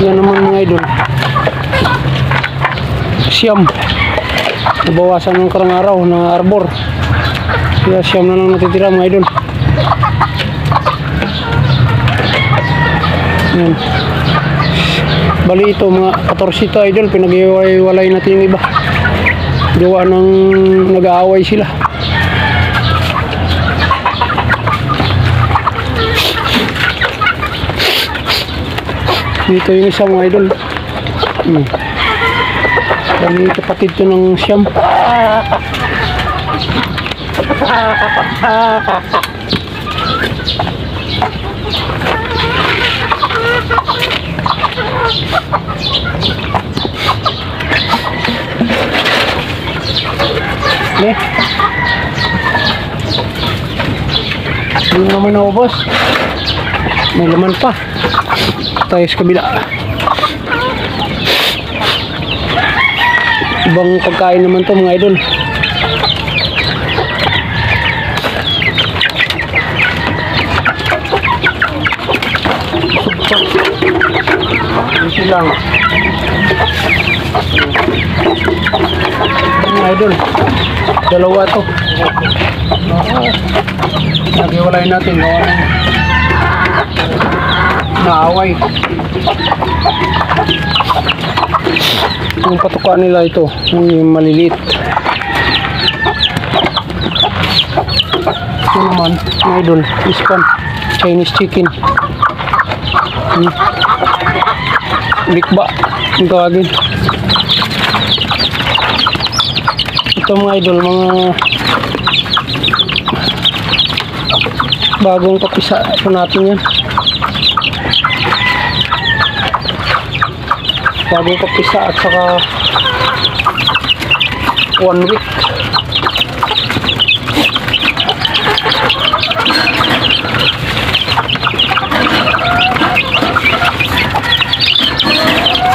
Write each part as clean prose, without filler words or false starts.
Yan naman mga idol, siyam. Nabawasan ng karang araw na arbor, kaya siyam na lang natitira mga idol. Yan. Bali ito mga 14 ito idol, pinag-iwalay natin yung iba, gawa ng nag-aaway sila. Dito yung isa mga idol. Bali kapatid to ng siyam. Hindi naman naubos, may laman pa. Tayo sa kabila. Ibang pagkain naman to mga idol. Ito lang mga idol, dalawa to. Nagiwalay natin gawa ng naaway. Yung patuka nila ito, yung maliliit. Ito naman mga idol, ispan, Chinese chicken. Bikba yung tawagin. Ito mga idol, mga bagong kapisa ito natin yan. Bagong kapisa at saka 1 week.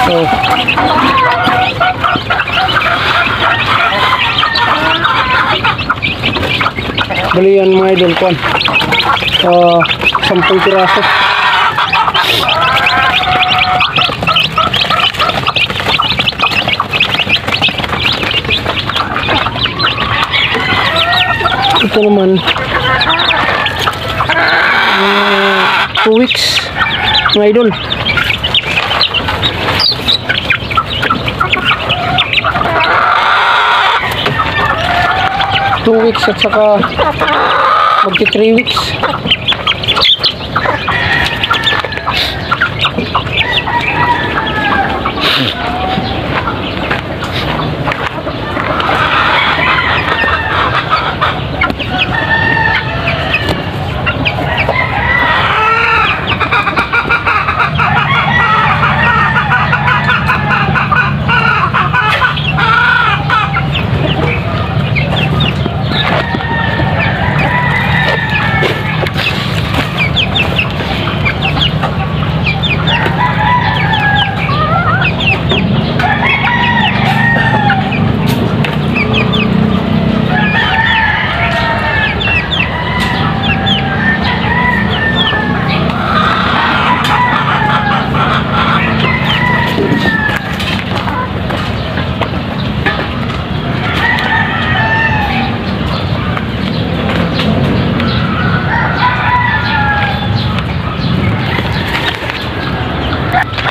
So bali yan mga idol kwan, 10 piraso. Ito naman 2 weeks mga idol. At saka magti 3 weeks.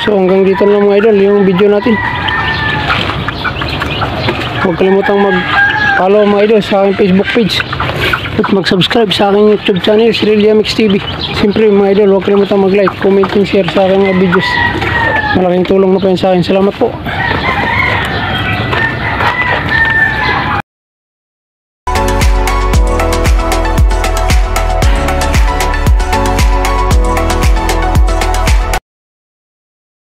So hanggang dito lang mga idol yung video natin. Huwag kalimutang mag-follow mga idol sa aking Facebook page at mag-subscribe sa aking YouTube channel, Srilya Mix TV. Siyempre mga idol, huwag kalimutang mag-like, comment and share sa aking mga videos. Malaking tulong na po yan sa akin. Salamat po.